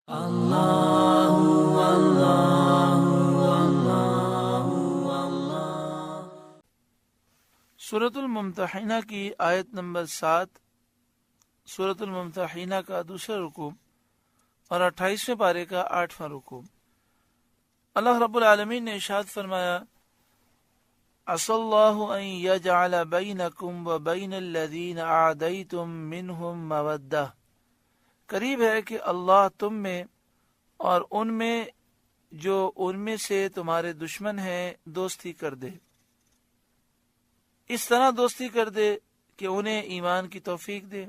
سورۃ الممتحنہ کی آیت نمبر 7، سورۃ الممتحنہ کا دوسرا رکوع اور 28ویں پارے کا 8واں رکوع۔ اللہ رب العالمین نے ارشاد فرمایا، عسى الله أن يجعل بينكم وبين الذين عاديتم منهم مودة، قریب ہے کہ اللہ تم میں اور ان میں جو ان میں سے تمہارے دشمن ہیں دوستی کر دے، اس طرح دوستی کر دے کہ انہیں ایمان کی توفیق دے۔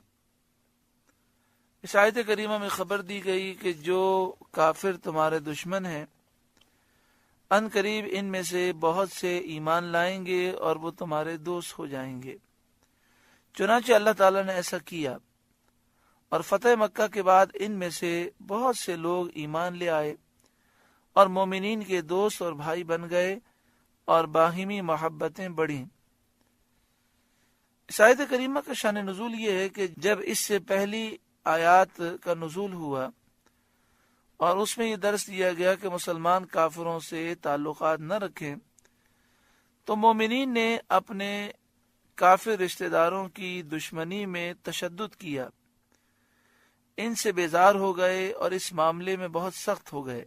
اس آیت کریمہ میں خبر دی گئی کہ جو کافر تمہارے دشمن ہیں ان قریب ان میں سے بہت سے ایمان لائیں گے اور وہ تمہارے دوست ہو جائیں گے۔ چنانچہ اللہ تعالیٰ نے ایسا کیا، اور فتح مکہ کے بعد ان میں سے بہت سے لوگ ایمان لے آئے اور مومنین کے دوست اور بھائی بن گئے اور باہمی محبتیں بڑھیں۔ اس آیت کریمہ کا شان نزول یہ ہے کہ جب اس سے پہلی آیات کا نزول ہوا اور اس میں یہ درس دیا گیا کہ مسلمان کافروں سے تعلقات نہ رکھیں، تو مومنین نے اپنے کافر رشتہ داروں کی دشمنی میں تشدد کیا، ان سے بیزار ہو گئے اور اس معاملے میں بہت سخت ہو گئے۔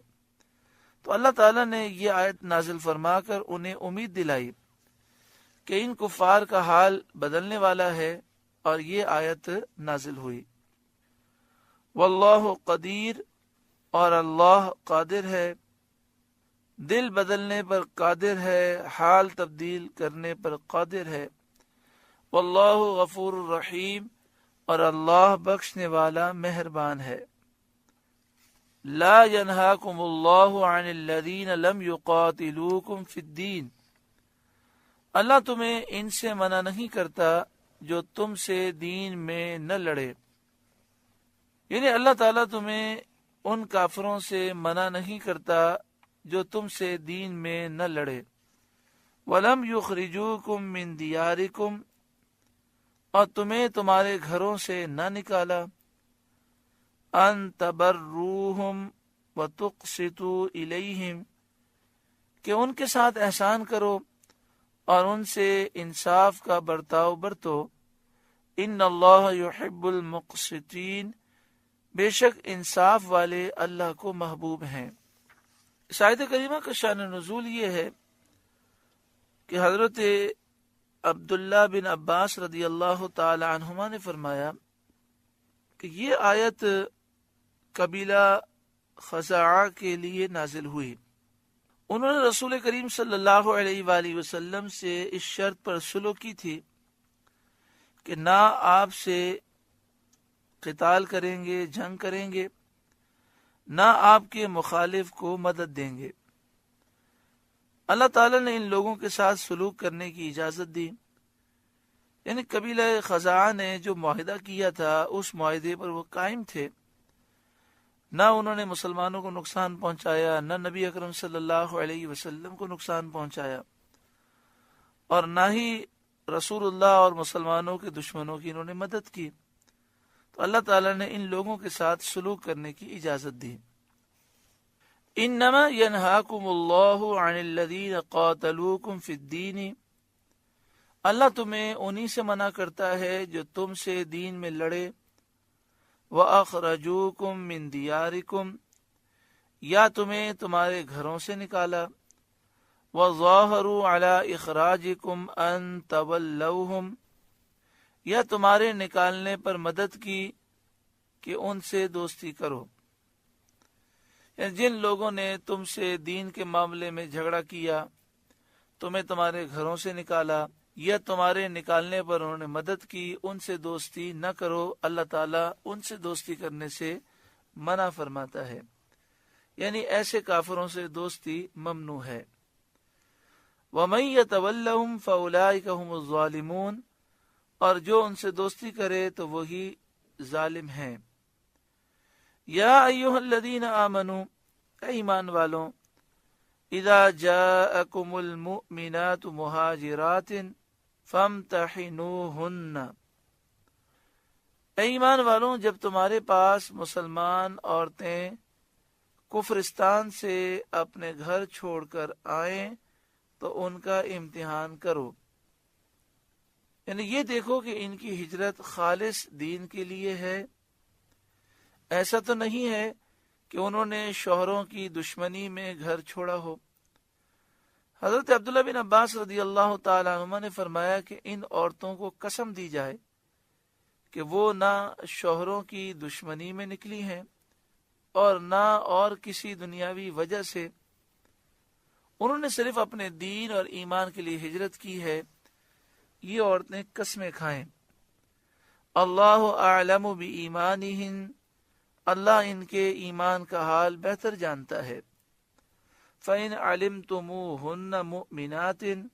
تو اللہ تعالیٰ نے یہ آیت نازل فرما کر انہیں امید دلائی کہ ان کفار کا حال بدلنے والا ہے، اور یہ آیت نازل ہوئی، واللہ قدیر، اور اللہ قادر ہے، دل بدلنے پر قادر ہے، حال تبدیل کرنے پر قادر ہے، واللہ غفور الرحیم، اور اللہ بخشنے والا مہربان ہے۔ لا ینہاکم اللہ عن الذین لم یقاتلوکم فی الدین، اللہ تمہیں ان سے منع نہیں کرتا جو تم سے دین میں نہ لڑے، یعنی اللہ تعالیٰ تمہیں ان کافروں سے منع نہیں کرتا جو تم سے دین میں نہ لڑے۔ وَلَمْ يُخْرِجُوكُمْ مِنْ دِيَارِكُمْ، اور تمہیں تمہارے گھروں سے نہ نکالا، أَن تَبَرُّوهُمْ وَتُقْسِطُوا إِلَيْهِمْ، کہ ان کے ساتھ احسان کرو اور ان سے انصاف کا برتاؤ برتو۔ إِنَّ اللَّهَ يُحِبُّ الْمُقْسِطِينَ، بے شک انصاف والے اللہ کو محبوب ہیں۔ اس آیت کریمہ کا شان نزول یہ ہے کہ حضرت عبداللہ بن عباس رضی اللہ تعالی عنہما نے فرمایا کہ یہ آیت قبیلہ خزاعہ کے لیے نازل ہوئی۔ انہوں نے رسول کریم صلی اللہ علیہ وآلہ وسلم سے اس شرط پر صلح کی تھی کہ نہ آپ سے قتال کریں گے، جنگ کریں گے، نہ آپ کے مخالف کو مدد دیں گے۔ اللہ تعالیٰ نے ان لوگوں کے ساتھ سلوک کرنے کی اجازت دی، یعنی قبیلہ خزاعہ نے جو معاہدہ کیا تھا اس معاہدے پر وہ قائم تھے، نہ انہوں نے مسلمانوں کو نقصان پہنچایا، نہ نبی اکرم صلی اللہ علیہ وسلم کو نقصان پہنچایا، اور نہ ہی رسول اللہ اور مسلمانوں کے دشمنوں کی انہوں نے مدد کی۔ تو اللہ تعالیٰ نے ان لوگوں کے ساتھ سلوک کرنے کی اجازت دی۔ انما ینہاکم اللہ عن الذین قاتلوکم فی الدین، اللہ تمہیں انہی سے منع کرتا ہے جو تم سے دین میں لڑے، وَأَخْرَجُوكُم مِّن دِيَارِكُمْ، یا تمہیں تمہارے گھروں سے نکالا، وَظَاهَرُوا عَلَىٰ إِخْرَاجِكُمْ أَن تَوَلَّوْهُمْ، یا تمہارے نکالنے پر مدد کی کہ ان سے دوستی کرو، یعنی جن لوگوں نے تم سے دین کے معاملے میں جھگڑا کیا، تمہیں تمہارے گھروں سے نکالا، یا تمہارے نکالنے پر انہوں نے مدد کی، ان سے دوستی نہ کرو۔ اللہ تعالیٰ ان سے دوستی کرنے سے منع فرماتا ہے، یعنی ایسے کافروں سے دوستی ممنوع ہے۔ وَمَن يَتَوَلَّهُمْ فَأُولَٰئِكَ هُمُ الظَّالِمُونَ، اور جو ان سے دوستی کرے تو وہی ظالم ہیں۔ یا ایھا الذین آمنوا، اے ایمان والوں، اذا جاءکم المؤمنات مہاجرات فامتحنوہن، اے ایمان والوں جب تمہارے پاس مسلمان عورتیں کفرستان سے اپنے گھر چھوڑ کر آئیں تو ان کا امتحان کرو، یعنی یہ دیکھو کہ ان کی ہجرت خالص دین کے لیے ہے، ایسا تو نہیں ہے کہ انہوں نے شوہروں کی دشمنی میں گھر چھوڑا ہو۔ حضرت عبداللہ بن عباس رضی اللہ تعالیٰ عنہ نے فرمایا کہ ان عورتوں کو قسم دی جائے کہ وہ نہ شوہروں کی دشمنی میں نکلی ہیں اور نہ اور کسی دنیاوی وجہ سے، انہوں نے صرف اپنے دین اور ایمان کے لیے ہجرت کی ہے، یہ عورتیں قسمیں کھائیں۔ اللہ اعلم بایمانہن، اللہ ان کے ایمان کا حال بہتر جانتا ہے۔ فَإِنْ عَلِمْتُمُوهُنَّ مُؤْمِنَاتٍ،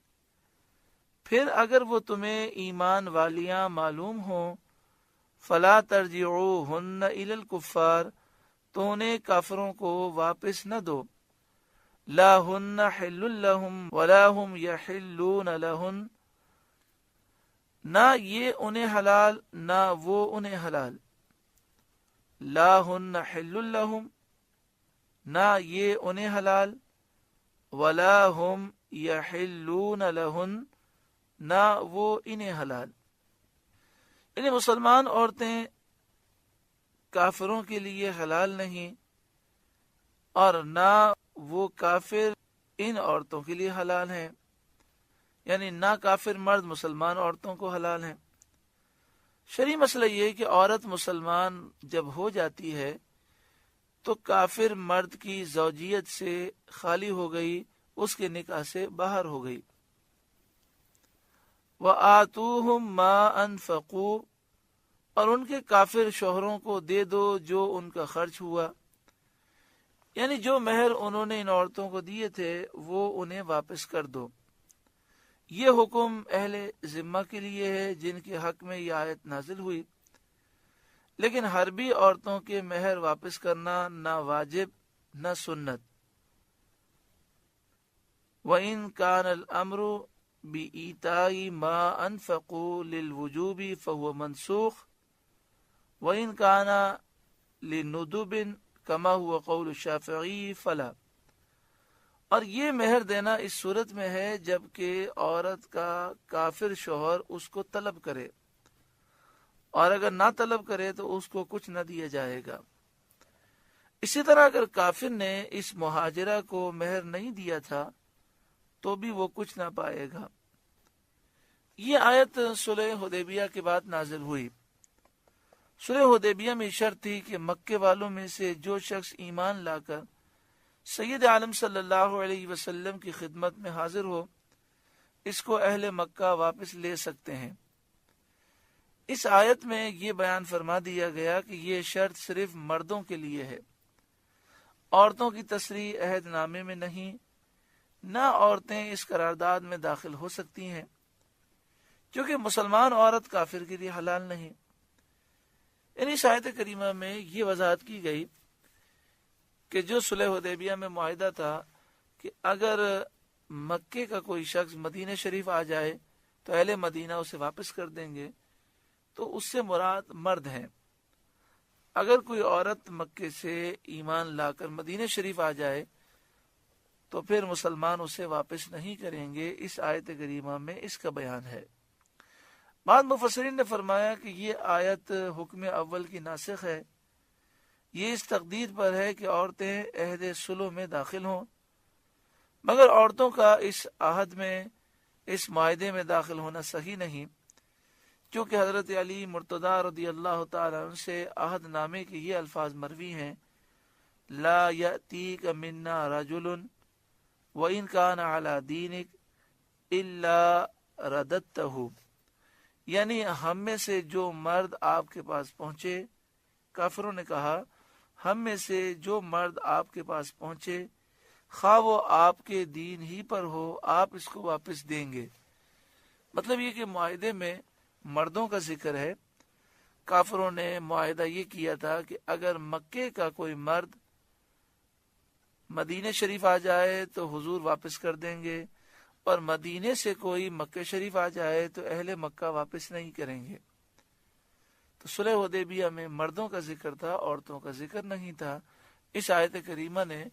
پھر اگر وہ تمہیں ایمان والیاں معلوم ہوں، فَلَا تَرْجِعُوهُنَّ إِلَى الْكُفَّارِ، تو انہیں کافروں کو واپس نہ دو، لَا هُنَّ حِلٌّ لَهُمْ وَلَا هُمْ يَحِلُّونَ لَهُنَّ، نہ یہ انہیں حلال نہ وہ انہیں حلال، لا ہن حل لہم، نہ یہ انہیں حلال، ولا ہم یحلون لہن، نہ وہ انہیں حلال، یعنی مسلمان عورتیں کافروں کے لیے حلال نہیں اور نہ وہ کافر ان عورتوں کے لیے حلال ہیں، یعنی نہ کافر مرد مسلمان عورتوں کو حلال ہیں۔ شرعی مسئلہ یہ کہ عورت مسلمان جب ہو جاتی ہے تو کافر مرد کی زوجیت سے خالی ہو گئی، اس کے نکاح سے باہر ہو گئی۔ وَآتُوهُمْ مَا أَنفَقُوا، اور ان کے کافر شوہروں کو دے دو جو ان کا خرچ ہوا، یعنی جو مہر انہوں نے ان عورتوں کو دیے تھے وہ انہیں واپس کر دو۔ یہ حکم اہل ذمہ کے لیے ہے جن کے حق میں یہ آیت نازل ہوئی، لیکن حربی عورتوں کے مہر واپس کرنا نہ واجب نہ سنت۔ وَإِن كَانَ الْأَمْرُ بِإِيتَاءِ مَا أَنفَقُوا لِلْوُجُوبِ فَهُوَ مَنْسُوخٌ وَإِن كَانَ لِلنُّدُبٍ كَمَا هُوَ قَوْلُ الشَّافِعِيِّ فَلَا، اور یہ مہر دینا اس صورت میں ہے جبکہ عورت کا کافر شوہر اس کو طلب کرے، اور اگر نہ طلب کرے تو اس کو کچھ نہ دیا جائے گا۔ اسی طرح اگر کافر نے اس مہاجرہ کو مہر نہیں دیا تھا تو بھی وہ کچھ نہ پائے گا۔ یہ آیت صلح حدیبیہ کے بعد نازل ہوئی۔ صلح حدیبیہ میں شرط تھی کہ مکے والوں میں سے جو شخص ایمان لا کر سید عالم صلی اللہ علیہ وسلم کی خدمت میں حاضر ہو، اس کو اہل مکہ واپس لے سکتے ہیں۔ اس آیت میں یہ بیان فرما دیا گیا کہ یہ شرط صرف مردوں کے لیے ہے، عورتوں کی تصریح عہد نامے میں نہیں، نہ عورتیں اس قرارداد میں داخل ہو سکتی ہیں، کیونکہ مسلمان عورت کافر کے لیے حلال نہیں۔ اس آیت کریمہ میں یہ وضاحت کی گئی کہ جو صلح حدیبیہ میں معاہدہ تھا کہ اگر مکے کا کوئی شخص مدینہ شریف آ جائے تو اہل مدینہ اسے واپس کر دیں گے، تو اس سے مراد مرد ہیں۔ اگر کوئی عورت مکے سے ایمان لا کر مدینہ شریف آ جائے تو پھر مسلمان اسے واپس نہیں کریں گے۔ اس آیت کریمہ میں اس کا بیان ہے۔ بعض مفسرین نے فرمایا کہ یہ آیت حکم اول کی ناسخ ہے، یہ اس تقدیر پر ہے کہ عورتیں عہد صلح میں داخل ہوں، مگر عورتوں کا اس عہد میں، اس معاہدے میں داخل ہونا صحیح نہیں، کیونکہ حضرت علی مرتضی رضی اللہ تعالیٰ عنہ سے عہد نامے کے یہ الفاظ مروی ہیں، لا یأتیک منا رجل وإن کان علی دینک الا رددتہ، یعنی ہم میں سے جو مرد آپ کے پاس پہنچے، کافروں نے کہا ہم میں سے جو مرد آپ کے پاس پہنچے خواہ وہ آپ کے دین ہی پر ہو، آپ اس کو واپس دیں گے۔ مطلب یہ کہ معاہدے میں مردوں کا ذکر ہے۔ کافروں نے معاہدہ یہ کیا تھا کہ اگر مکے کا کوئی مرد مدینہ شریف آ جائے تو حضور واپس کر دیں گے، اور مدینے سے کوئی مکہ شریف آ جائے تو اہل مکہ واپس نہیں کریں گے۔ تو صلح حدیبیہ میں مردوں کا ذکر تھا، عورتوں کا ذکر نہیں تھا، اس آیت کریمہ نے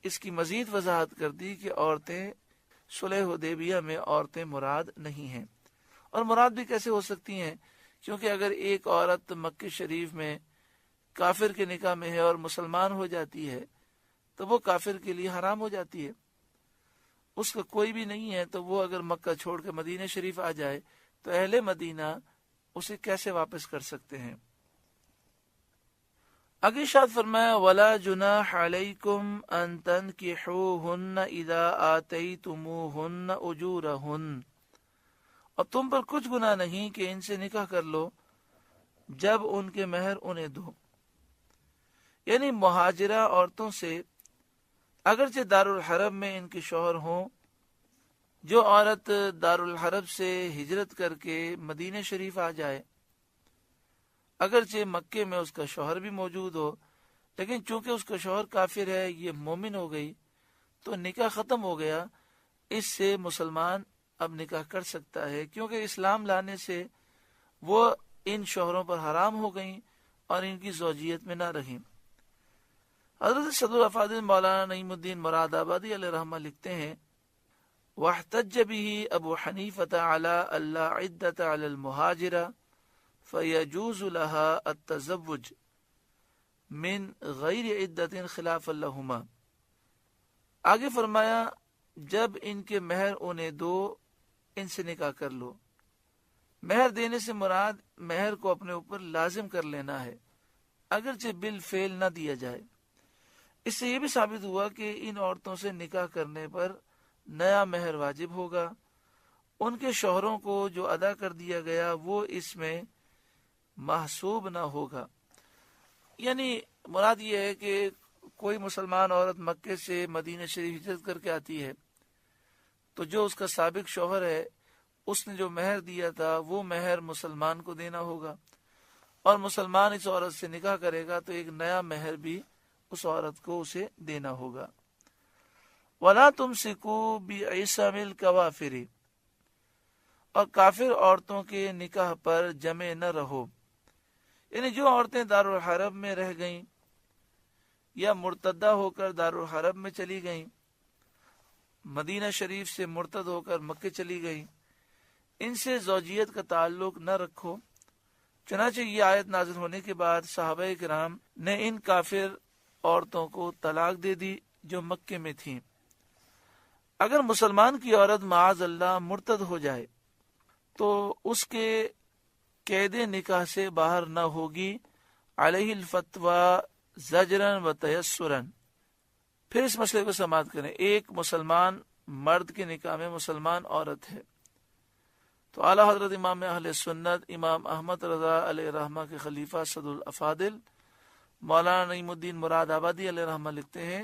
اس کی مزید وضاحت کر دی کہ عورتیں صلح حدیبیہ میں عورتیں مراد نہیں ہیں، اور مراد بھی کیسے ہو سکتی ہیں، کیونکہ اگر ایک عورت مکہ شریف میں کافر کے نکاح میں ہے اور مسلمان ہو جاتی ہے تو وہ کافر کے لیے حرام ہو جاتی ہے، اس کا کوئی بھی نہیں ہے، تو وہ اگر مکہ چھوڑ کے مدینہ شریف آ جائے تو اہل مدینہ اسے کیسے واپس کر سکتے ہیں۔ آگے ارشاد فرمایا وَلَا جُنَاحَ عَلَيْكُمْ أَن تَنكِحُوهُنَّ إِذَا آتَيْتُمُوهُنَّ أُجُورَهُنَّ، اور تم پر کچھ گناہ نہیں کہ ان سے نکاح کر لو جب ان کے مہر انہیں دو۔ یعنی مہاجرہ عورتوں سے اگرچہ دارالحرب میں ان کے شوہر ہوں، جو عورت دارالحرب سے ہجرت کر کے مدینہ شریف آ جائے، اگرچہ مکے میں اس کا شوہر بھی موجود ہو، لیکن چونکہ اس کا شوہر کافر ہے، یہ مومن ہو گئی تو نکاح ختم ہو گیا، اس سے مسلمان اب نکاح کر سکتا ہے، کیونکہ اسلام لانے سے وہ ان شوہروں پر حرام ہو گئیں اور ان کی زوجیت میں نہ رہیں۔ حضرت صدر الافاضل مولانا نعیم الدین مراد آبادی علیہ رحمہ لکھتے ہیں وَاحْتَجَّ بِهِ ابو حنیفۃ علی اللہ عدۃ علی المہاجرہ فَيَجُوزُ لَهَا التَّزَوُّجُ من غیر عدت خلاف لہما۔ آگے فرمایا جب ان کے مہر انہیں دو ان سے نکاح کر لو۔ مہر دینے سے مراد مہر کو اپنے اوپر لازم کر لینا ہے، اگرچہ بالفعل نہ دیا جائے۔ اس سے یہ بھی ثابت ہوا کہ ان عورتوں سے نکاح کرنے پر نیا مہر واجب ہوگا، ان کے شوہروں کو جو ادا کر دیا گیا وہ اس میں محسوب نہ ہوگا۔ یعنی مراد یہ ہے کہ کوئی مسلمان عورت مکے سے مدینہ شریف ہجرت کر کے آتی ہے تو جو اس کا سابق شوہر ہے اس نے جو مہر دیا تھا وہ مہر مسلمان کو دینا ہوگا، اور مسلمان اس عورت سے نکاح کرے گا تو ایک نیا مہر بھی اس عورت کو اسے دینا ہوگا۔ وَلَا تُمْسِكُوا بِعِصَمِ الْكَوَافِرِ، اور کافر عورتوں کے نکاح پر جمع نہ رہو۔ یعنی جو عورتیں دارالحرب میں رہ گئیں یا مرتدہ ہو کر دارالحرب میں چلی گئیں، مدینہ شریف سے مرتد ہو کر مکے چلی گئیں، ان سے زوجیت کا تعلق نہ رکھو۔ چنانچہ یہ آیت نازل ہونے کے بعد صحابہ کرام نے ان کافر عورتوں کو طلاق دے دی جو مکے میں تھیں۔ اگر مسلمان کی عورت معاذ اللہ مرتد ہو جائے تو اس کے قید نکاح سے باہر نہ ہوگی، علیہ الفتویٰ زجرن و تیسرن۔ پھر اس مسئلے کو سماعت کریں، ایک مسلمان مرد کے نکاح میں مسلمان عورت ہے تو اعلیٰ حضرت امام اہل سنت امام احمد رضا علیہ رحمہ کے خلیفہ صدر الافاضل مولانا نعیم الدین مراد آبادی علیہ رحمہ لکھتے ہیں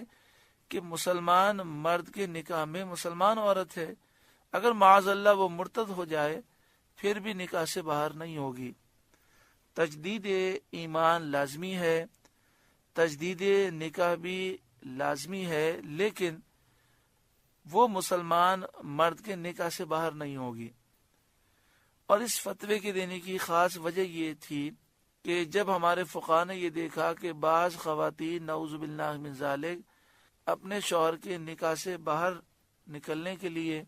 کہ مسلمان مرد کے نکاح میں مسلمان عورت ہے، اگر معاذ اللہ وہ مرتد ہو جائے پھر بھی نکاح سے باہر نہیں ہوگی۔ تجدید ایمان لازمی ہے، تجدید نکاح بھی لازمی ہے، لیکن وہ مسلمان مرد کے نکاح سے باہر نہیں ہوگی۔ اور اس فتوے کے دینے کی خاص وجہ یہ تھی کہ جب ہمارے فقہاء نے یہ دیکھا کہ بعض خواتین نعوذ باللہ من ذالک اپنے شوہر کے نکاح سے باہر نکلنے کے لیے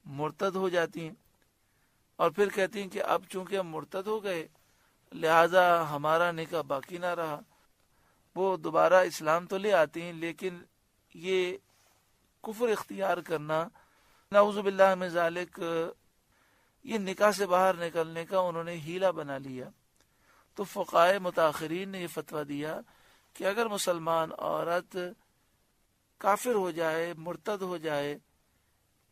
مرتد ہو جاتی ہیں اور پھر کہتی ہیں کہ اب چونکہ ہم مرتد ہو گئے لہذا ہمارا نکاح باقی نہ رہا، وہ دوبارہ اسلام تو لے آتی ہیں لیکن یہ کفر اختیار کرنا نعوذ باللہ من ذالک، یہ نکاح سے باہر نکلنے کا انہوں نے ہیلہ بنا لیا۔ تو فقہاء متاخرین نے یہ فتویٰ دیا کہ اگر مسلمان عورت کافر ہو جائے، مرتد ہو جائے،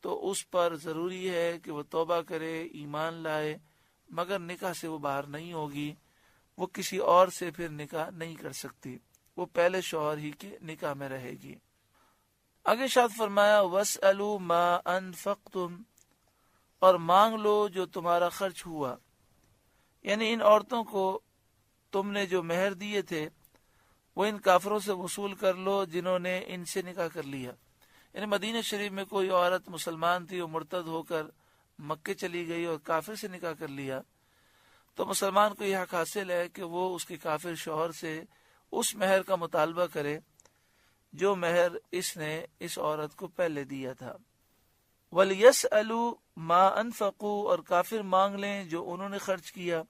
تو اس پر ضروری ہے کہ وہ توبہ کرے، ایمان لائے، مگر نکاح سے وہ باہر نہیں ہوگی، وہ کسی اور سے پھر نکاح نہیں کر سکتی، وہ پہلے شوہر ہی کے نکاح میں رہے گی۔ آگے شاد فرمایا وَاسْأَلُوا مَا أَنفَقْتُمْ، اور مانگ لو جو تمہارا خرچ ہوا، یعنی ان عورتوں کو تم نے جو مہر دیے تھے وہ ان کافروں سے وصول کر لو جنہوں نے ان سے نکاح کر لیا۔ یعنی مدینہ شریف میں کوئی عورت مسلمان تھی، وہ مرتد ہو کر مکے چلی گئی اور کافر سے نکاح کر لیا، تو مسلمان کو یہ حق حاصل ہے کہ وہ اس کے کافر شوہر سے اس مہر کا مطالبہ کرے جو مہر اس نے اس عورت کو پہلے دیا تھا۔ وَلْيَسْأَلُوا مَا أَنفَقُوا، اور کافر مانگ لیں جو انہوں نے خرچ کیا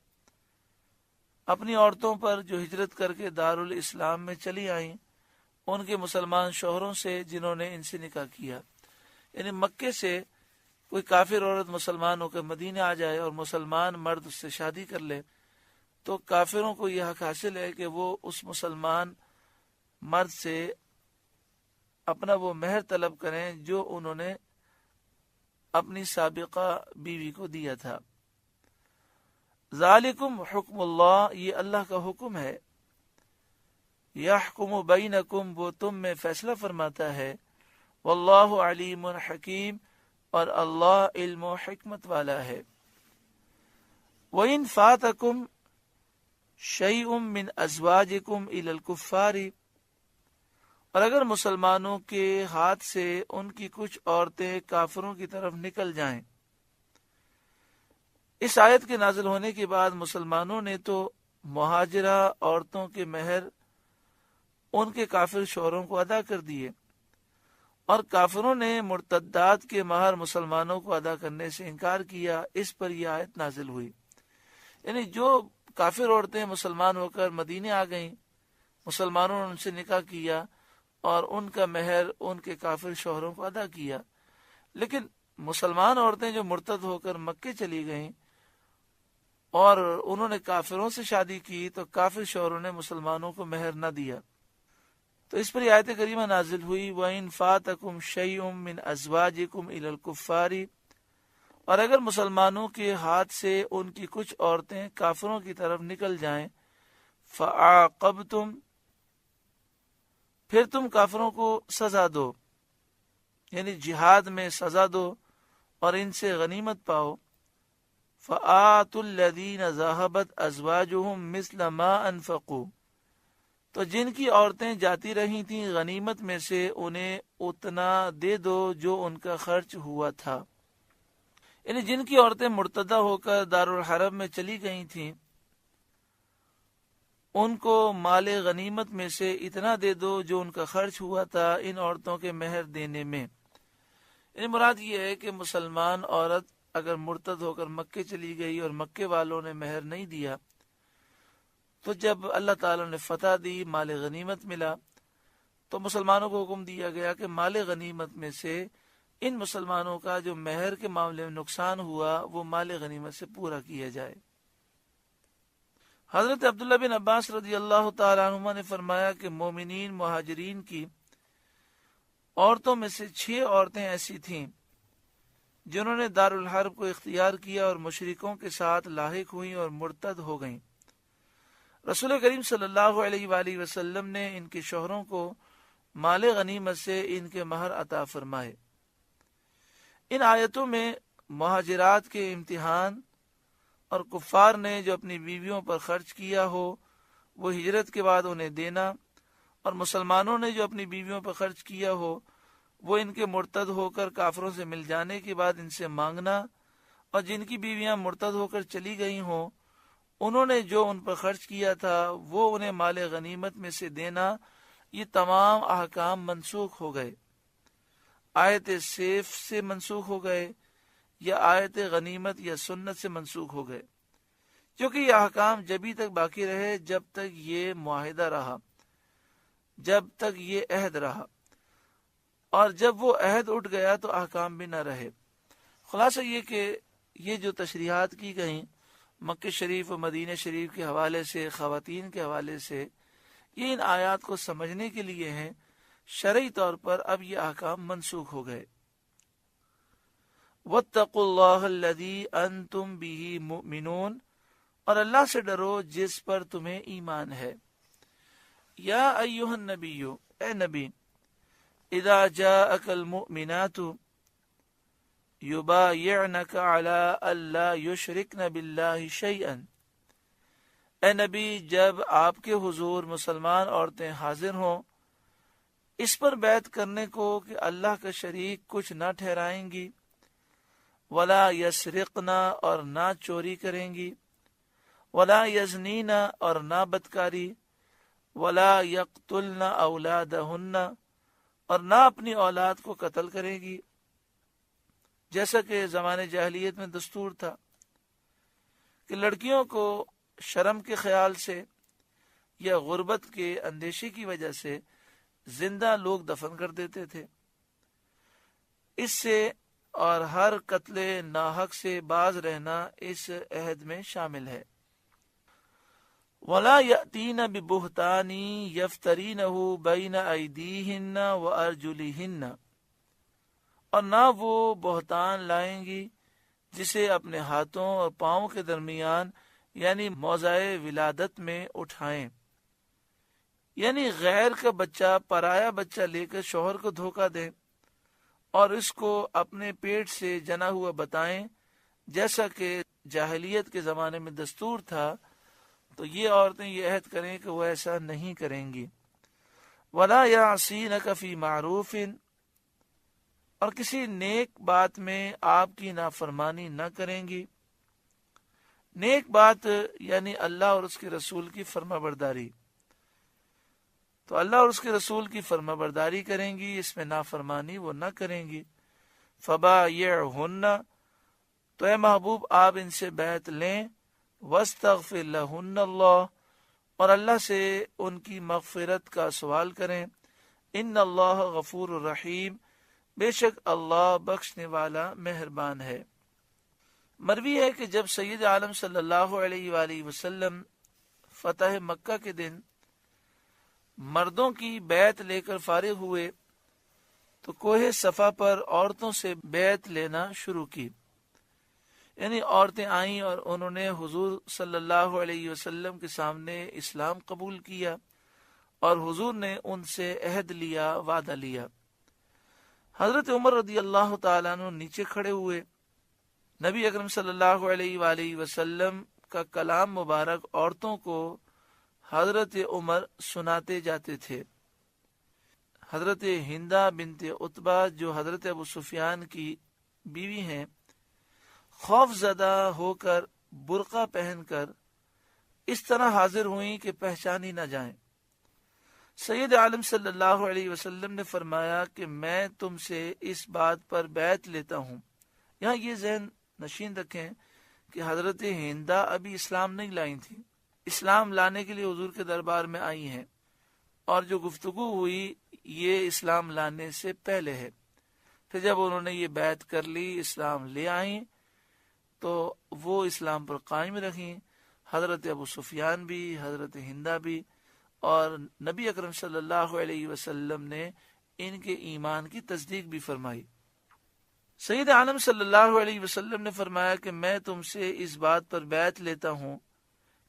اپنی عورتوں پر جو ہجرت کر کے دارالاسلام میں چلی آئیں، ان کے مسلمان شوہروں سے جنہوں نے ان سے نکاح کیا۔ یعنی مکے سے کوئی کافر عورت مسلمان ہو کر مدینے آ جائے اور مسلمان مرد اس سے شادی کر لے تو کافروں کو یہ حق حاصل ہے کہ وہ اس مسلمان مرد سے اپنا وہ مہر طلب کریں جو انہوں نے اپنی سابقہ بیوی کو دیا تھا۔ ذالکم حکم اللہ، یہ اللہ کا حکم ہے، یحکم بینکم، وہ تم میں فیصلہ فرماتا ہے، واللہ علیم حکیم، اور اللہ علم و حکمت والا ہے۔ وَإِن فَاتَكُمْ شَيْءٌ مِّنْ أَزْوَاجِكُمْ إِلَى الْكُفَّارِ، اور اگر مسلمانوں کے ہاتھ سے ان کی کچھ عورتیں کافروں کی طرف نکل جائیں۔ اس آیت کے نازل ہونے کے بعد مسلمانوں نے تو مہاجرہ عورتوں کے مہر ان کے کافر شوہروں کو ادا کر دیے، اور کافروں نے مرتدات کے مہر مسلمانوں کو ادا کرنے سے انکار کیا۔ اس پر یہ آیت نازل ہوئی، یعنی جو کافر عورتیں مسلمان ہو کر مدینے آ گئیں، مسلمانوں نے ان سے نکاح کیا اور ان کا مہر ان کے کافر شوہروں کو ادا کیا، لیکن مسلمان عورتیں جو مرتد ہو کر مکے چلی گئیں اور انہوں نے کافروں سے شادی کی تو کافر شوہروں نے مسلمانوں کو مہر نہ دیا، تو اس پر یہ آیت کریمہ نازل ہوئی، وَإِن فَاتَكُمْ شَيْءٌ مِّنْ أَزْوَاجِكُمْ إِلَى الْكُفَّارِ، اور اگر مسلمانوں کے ہاتھ سے ان کی کچھ عورتیں کافروں کی طرف نکل جائیں، فَعَاقَبْتُمْ، پھر تم کافروں کو سزا دو، یعنی جہاد میں سزا دو اور ان سے غنیمت پاؤ، فَآتُوا الَّذِينَ ذَهَبَتْ أَزْوَاجُهُمْ مِثْلَ مَا أَنفَقُوا، تو جن کی عورتیں جاتی رہی تھیں غنیمت میں سے انہیں اتنا دے دو جو ان کا خرچ ہوا تھا، یعنی جن کی عورتیں مرتدہ ہو کر دارالحرب میں چلی گئی تھیں ان کو مال غنیمت میں سے اتنا دے دو جو ان کا خرچ ہوا تھا ان عورتوں کے مہر دینے میں۔ یعنی مراد یہ ہے کہ مسلمان عورت اگر مرتد ہو کر مکے چلی گئی اور مکے والوں نے مہر نہیں دیا تو جب اللہ تعالیٰ نے فتح دی، مال غنیمت ملا، تو مسلمانوں کو حکم دیا گیا کہ مال غنیمت میں سے ان مسلمانوں کا جو مہر کے معاملے میں نقصان ہوا وہ مال غنیمت سے پورا کیا جائے۔ حضرت عبداللہ بن عباس رضی اللہ تعالیٰ عنہما نے فرمایا کہ مومنین مہاجرین کی عورتوں میں سے 6 عورتیں ایسی تھیں جنہوں نے دارالحرب کو اختیار کیا اور مشرکوں کے ساتھ لاحق ہوئیں اور مرتد ہو گئیں۔ رسول کریم صلی اللہ علیہ وآلہ وسلم نے ان کے شوہروں کو مال غنیمت سے ان کے مہر عطا فرمائے۔ ان آیتوں میں مہاجرات کے امتحان اور کفار نے جو اپنی بیویوں پر خرچ کیا ہو وہ ہجرت کے بعد انہیں دینا، اور مسلمانوں نے جو اپنی بیویوں پر خرچ کیا ہو وہ ان کے مرتد ہو کر کافروں سے مل جانے کے بعد ان سے مانگنا، اور جن کی بیویاں مرتد ہو کر چلی گئی ہوں انہوں نے جو ان پر خرچ کیا تھا وہ انہیں مال غنیمت میں سے دینا، یہ تمام احکام منسوخ ہو گئے، آیت سیف سے منسوخ ہو گئے یا آیت غنیمت یا سنت سے منسوخ ہو گئے، کیونکہ یہ احکام جبھی تک باقی رہے جب تک یہ معاہدہ رہا، جب تک یہ عہد رہا، اور جب وہ عہد اٹھ گیا تو احکام بھی نہ رہے۔ خلاصہ یہ کہ یہ جو تشریحات کی گئیں مکہ شریف و مدینہ شریف کے حوالے سے، خواتین کے حوالے سے، یہ ان آیات کو سمجھنے کے لیے ہیں، شرعی طور پر اب یہ احکام منسوخ ہو گئے۔ وَاتَّقُوا اللَّهَ الَّذِي أَنْتُمْ بِهِ مُؤْمِنُونَ، اور اللہ سے ڈرو جس پر تمہیں ایمان ہے۔ یا ایھا النبی، اے نبی، اذا جاءک المؤمنات یبایعنک علی الا یشرکن باللہ شیئا، اے نبی جب آپ کے حضور مسلمان عورتیں حاضر ہوں اس پر بیعت کرنے کو کہ اللہ کا شریک کچھ نہ ٹھہرائیں گی، ولا یسرقن، اور نہ چوری کریں گی، ولا یزنین، اور نہ بدکاری، ولا یقتلن اولادہن، اور نہ اپنی اولاد کو قتل کرے گی، جیسا کہ زمانے جاہلیت میں دستور تھا کہ لڑکیوں کو شرم کے خیال سے یا غربت کے اندیشے کی وجہ سے زندہ لوگ دفن کر دیتے تھے۔ اس سے اور ہر قتل ناحق سے باز رہنا اس عہد میں شامل ہے۔ وَلَا يَأْتِينَ بِبُهْتَانٍ يَفْتَرِينَهُ بَيْنَ أَيْدِيهِنَّ وَأَرْجُلِهِنَّ، اور نہ وہ بہتان لائیں گی جسے اپنے ہاتھوں اور پاؤں کے درمیان یعنی موضع ولادت میں اٹھائیں، یعنی غیر کا بچہ پرایا بچہ لے کر شوہر کو دھوکہ دیں اور اس کو اپنے پیٹ سے جنا ہوا بتائیں، جیسا کہ جاہلیت کے زمانے میں دستور تھا، تو یہ عورتیں یہ عہد کریں کہ وہ ایسا نہیں کریں گی۔ وَلَا يَعْصِينَكَ فِي مَعْرُوفٍ، اور کسی نیک بات میں آپ کی نافرمانی نہ کریں گی۔ نیک بات یعنی اللہ اور اس کے رسول کی فرما برداری، تو اللہ اور اس کے رسول کی فرما برداری کریں گی، اس میں نافرمانی وہ نہ کریں گی۔ فَبَايِعْهُنَّ، تو اے محبوب آپ ان سے بیعت لیں، وَاسْتَغْفِرْ لَهُنَّ اللَّهُ، اور اللہ سے ان کی مغفرت کا سوال کریں۔ ان اللہ غفور الرحیم، بے شک اللہ بخشنے والا مہربان ہے۔ مروی ہے کہ جب سید عالم صلی اللہ علیہ وآلہ وسلم فتح مکہ کے دن مردوں کی بیعت لے کر فارغ ہوئے تو کوہ صفا پر عورتوں سے بیعت لینا شروع کی، یعنی عورتیں آئیں اور انہوں نے حضور صلی اللہ علیہ وسلم کے سامنے اسلام قبول کیا اور حضور نے ان سے عہد لیا، وعدہ لیا۔ حضرت عمر رضی اللہ تعالیٰ عنہ نیچے کھڑے ہوئے، نبی اکرم صلی اللہ علیہ وآلہ وسلم کا کلام مبارک عورتوں کو حضرت عمر سناتے جاتے تھے۔ حضرت ہندہ بنت عتبہ جو حضرت ابو سفیان کی بیوی ہیں، خوف زدہ ہو کر برقع پہن کر اس طرح حاضر ہوئیں کہ پہچانی نہ جائیں۔ سید عالم صلی اللہ علیہ وسلم نے فرمایا کہ میں تم سے اس بات پر بیعت لیتا ہوں۔ یہاں یہ ذہن نشین رکھیں کہ حضرت ہندہ ابھی اسلام نہیں لائی تھی، اسلام لانے کے لیے حضور کے دربار میں آئی ہیں، اور جو گفتگو ہوئی یہ اسلام لانے سے پہلے ہے۔ پھر جب انہوں نے یہ بیعت کر لی، اسلام لے آئیں، تو وہ اسلام پر قائم رہیں، حضرت ابو سفیان بھی، حضرت ہندہ بھی، اور نبی اکرم صلی اللہ علیہ وسلم نے ان کے ایمان کی تصدیق بھی فرمائی۔ سید عالم صلی اللہ علیہ وسلم نے فرمایا کہ میں تم سے اس بات پر بیعت لیتا ہوں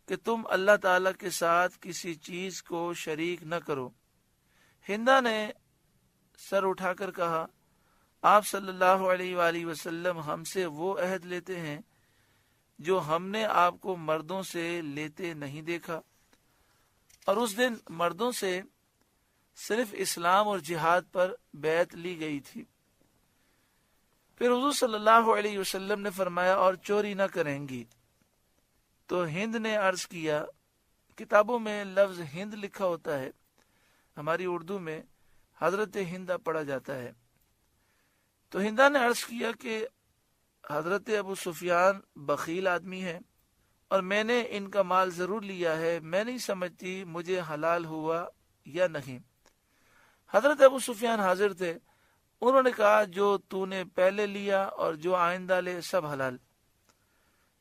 کہ تم اللہ تعالیٰ کے ساتھ کسی چیز کو شریک نہ کرو۔ ہندہ نے سر اٹھا کر کہا، آپ صلی اللہ علیہ وآلہ وسلم ہم سے وہ عہد لیتے ہیں جو ہم نے آپ کو مردوں سے لیتے نہیں دیکھا، اور اس دن مردوں سے صرف اسلام اور جہاد پر بیعت لی گئی تھی۔ پھر حضور صلی اللہ علیہ وسلم نے فرمایا، اور چوری نہ کریں گی۔ تو ہند نے عرض کیا، کتابوں میں لفظ ہند لکھا ہوتا ہے، ہماری اردو میں حضرت ہندہ پڑھا جاتا ہے۔ تو ہندہ نے عرض کیا کہ حضرت ابو سفیان بخیل آدمی ہے اور میں نے ان کا مال ضرور لیا ہے، میں نہیں سمجھتی مجھے حلال ہوا یا نہیں۔ حضرت ابو سفیان حاضر تھے، انہوں نے کہا جو تو نے پہلے لیا اور جو آئندہ لے سب حلال۔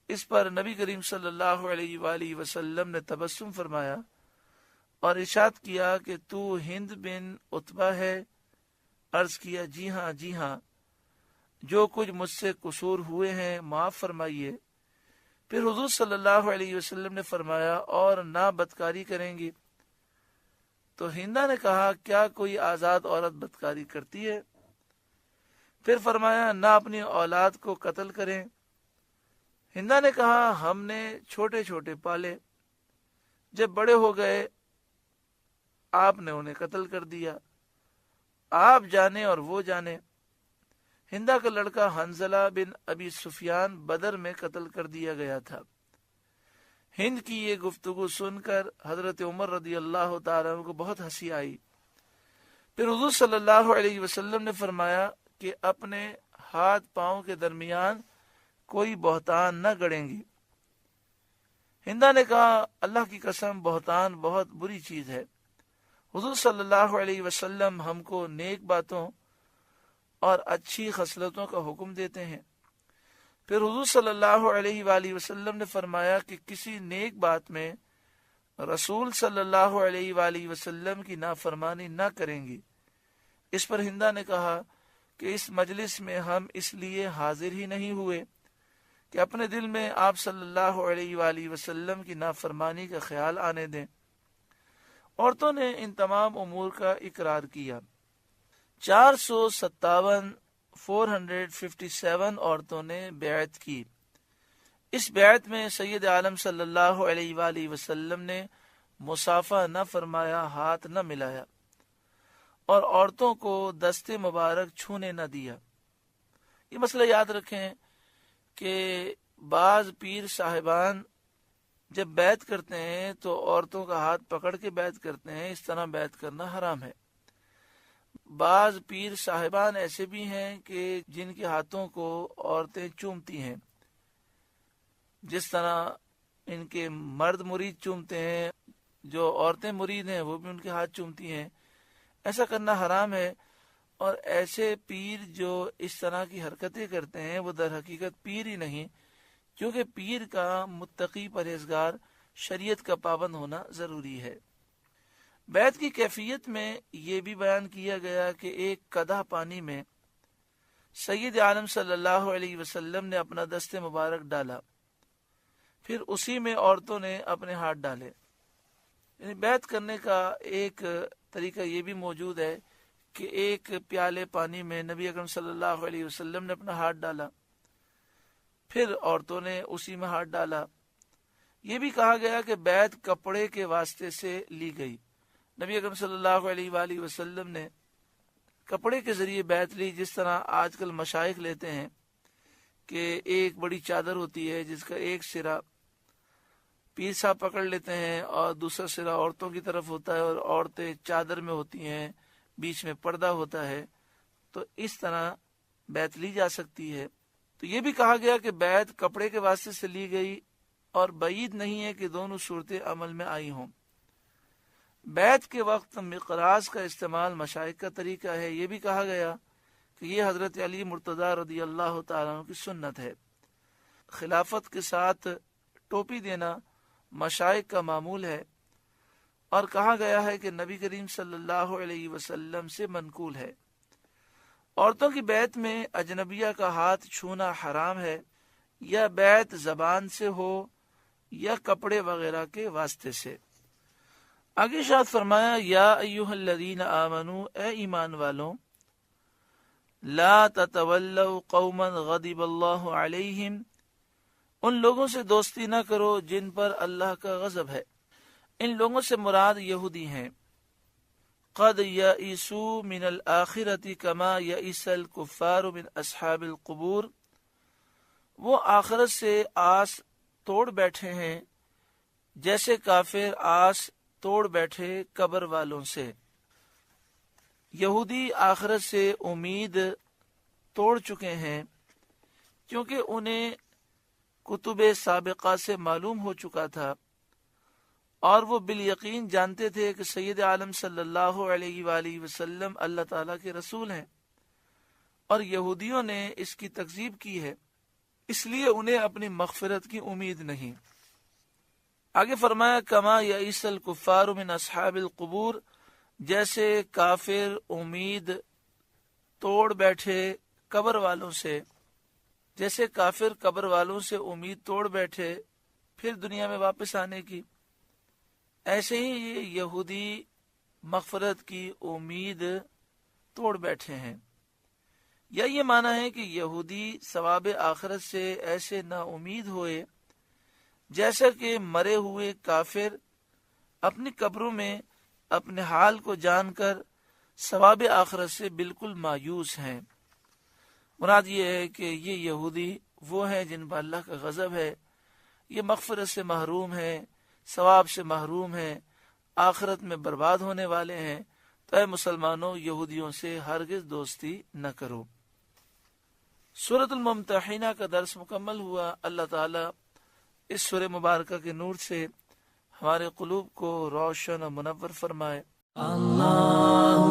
اس پر نبی کریم صلی اللہ علیہ وآلہ وسلم نے تبسم فرمایا اور ارشاد کیا کہ تو ہند بن عتبہ ہے؟ عرض کیا جی ہاں جی ہاں، جو کچھ مجھ سے قصور ہوئے ہیں معاف فرمائیے۔ پھر حضور صلی اللہ علیہ وسلم نے فرمایا، اور نہ بدکاری کریں گی؟ تو ہندہ نے کہا، کیا کوئی آزاد عورت بدکاری کرتی ہے؟ پھر فرمایا، نہ اپنی اولاد کو قتل کریں۔ ہندہ نے کہا، ہم نے چھوٹے چھوٹے پالے، جب بڑے ہو گئے آپ نے انہیں قتل کر دیا، آپ جانے اور وہ جانے۔ ہندہ کا لڑکا حنظلہ بن ابی سفیان بدر میں قتل کر دیا گیا تھا۔ ہند کی یہ گفتگو سن کر حضرت عمر رضی اللہ تعالیٰ عنہ کو بہت ہنسی آئی۔ پھر حضور صلی اللہ علیہ وسلم نے فرمایا کہ اپنے ہاتھ پاؤں کے درمیان کوئی بہتان نہ گڑیں گی۔ ہندا نے کہا اللہ کی قسم بہتان بہت بری چیز ہے۔ حضور صلی اللہ علیہ وسلم ہم کو نیک باتوں اور اچھی خصلتوں کا حکم دیتے ہیں۔ پھر حضور صلی اللہ علیہ وآلہ وسلم نے فرمایا کہ کسی نیک بات میں رسول صلی اللہ علیہ وآلہ وسلم کی نافرمانی نہ کریں گی۔ اس پر ہندا نے کہا کہ اس مجلس میں ہم اس لیے حاضر ہی نہیں ہوئے کہ اپنے دل میں آپ صلی اللہ علیہ وآلہ وسلم کی نافرمانی کا خیال آنے دیں۔ عورتوں نے ان تمام امور کا اقرار کیا۔ 457 عورتوں نے بیعت کی۔ اس بیعت میں سید عالم صلی اللہ علیہ وآلہ وسلم نے مصافحہ نہ فرمایا، ہاتھ نہ ملایا، اور عورتوں کو دست مبارک چھونے نہ دیا۔ یہ مسئلہ یاد رکھیں کہ بعض پیر صاحبان جب بیعت کرتے ہیں تو عورتوں کا ہاتھ پکڑ کے بیعت کرتے ہیں، اس طرح بیعت کرنا حرام ہے۔ بعض پیر صاحبان ایسے بھی ہیں کہ جن کے ہاتھوں کو عورتیں چومتی ہیں، جس طرح ان کے مرد مرید چومتے ہیں، جو عورتیں مرید ہیں وہ بھی ان کے ہاتھ چومتی ہیں۔ ایسا کرنا حرام ہے، اور ایسے پیر جو اس طرح کی حرکتیں کرتے ہیں وہ در حقیقت پیر ہی نہیں، کیونکہ پیر کا متقی پرہیزگار شریعت کا پابند ہونا ضروری ہے۔ بیعت کی کیفیت میں یہ بھی بیان کیا گیا کہ ایک قدح پانی میں سید عالم صلی اللہ علیہ وسلم نے اپنا دست مبارک ڈالا، پھر اسی میں عورتوں نے اپنے ہاتھ ڈالے۔ یعنی بیعت کرنے کا ایک طریقہ یہ بھی موجود ہے کہ ایک پیالے پانی میں نبی اکرم صلی اللہ علیہ وسلم نے اپنا ہاتھ ڈالا، پھر عورتوں نے اسی میں ہاتھ ڈالا۔ یہ بھی کہا گیا کہ بیعت کپڑے کے واسطے سے لی گئی۔ نبی اکرم صلی اللہ علیہ وآلہ وسلم نے کپڑے کے ذریعے بیعت لی، جس طرح آج کل مشائخ لیتے ہیں کہ ایک بڑی چادر ہوتی ہے جس کا ایک سرا پیر صاحب پکڑ لیتے ہیں اور دوسرا سرا عورتوں کی طرف ہوتا ہے، اور عورتیں چادر میں ہوتی ہیں، بیچ میں پردہ ہوتا ہے، تو اس طرح بیعت لی جا سکتی ہے۔ تو یہ بھی کہا گیا کہ بیعت کپڑے کے واسطے سے لی گئی، اور بعید نہیں ہے کہ دونوں صورتیں عمل میں آئی ہوں۔ بیعت کے وقت مقراض کا استعمال مشائخ کا طریقہ ہے۔ یہ بھی کہا گیا کہ یہ حضرت علی مرتضی رضی اللہ تعالیٰ عنہ کی سنت ہے۔ خلافت کے ساتھ ٹوپی دینا مشائخ کا معمول ہے، اور کہا گیا ہے کہ نبی کریم صلی اللہ علیہ وسلم سے منقول ہے۔ عورتوں کی بیعت میں اجنبیہ کا ہاتھ چھونا حرام ہے، یا بیعت زبان سے ہو یا کپڑے وغیرہ کے واسطے سے۔ آگے ارشاد فرمایا، یا ایھا الذین آمنوا، اے ایمان والوں، لا تتولوا قوما غضب اللہ علیہم، ان لوگوں سے دوستی نہ کرو جن پر اللہ کا غضب ہے۔ ان لوگوں سے مراد یہودی ہیں۔ قد یئسوا من الآخرۃ کما یئس الکفار من اصحاب القبور، وہ آخرت سے آس توڑ بیٹھے ہیں جیسے کافر آس توڑ بیٹھے قبر والوں سے۔ یہودی آخرت سے امید توڑ چکے ہیں، کیونکہ انہیں کتب سابقہ سے معلوم ہو چکا تھا، اور وہ بالیقین جانتے تھے کہ سید عالم صلی اللہ علیہ وآلہ وسلم اللہ تعالیٰ کے رسول ہیں، اور یہودیوں نے اس کی تکذیب کی ہے، اس لیے انہیں اپنی مغفرت کی امید نہیں۔ آگے فرمایا، کما یئس الکفار من اصحاب القبور، جیسے کافر امید توڑ بیٹھے قبر والوں سے، جیسے کافر قبر والوں سے امید توڑ بیٹھے پھر دنیا میں واپس آنے کی، ایسے ہی یہ یہودی مغفرت کی امید توڑ بیٹھے ہیں۔ یا یہ معنی ہے کہ یہودی ثواب آخرت سے ایسے نا امید ہوئے جیسا کہ مرے ہوئے کافر اپنی قبروں میں اپنے حال کو جان کر ثواب آخرت سے بالکل مایوس ہیں۔ مراد یہ ہے کہ یہ یہودی وہ ہیں جن پر اللہ کا غضب ہے، یہ مغفرت سے محروم ہیں، ثواب سے محروم ہیں، آخرت میں برباد ہونے والے ہیں۔ تو اے مسلمانوں، یہودیوں سے ہرگز دوستی نہ کرو۔ سورۃ الممتحنہ کا درس مکمل ہوا۔ اللہ تعالیٰ اس سورہ مبارکہ کے نور سے ہمارے قلوب کو روشن اور منور فرمائے۔ اللہ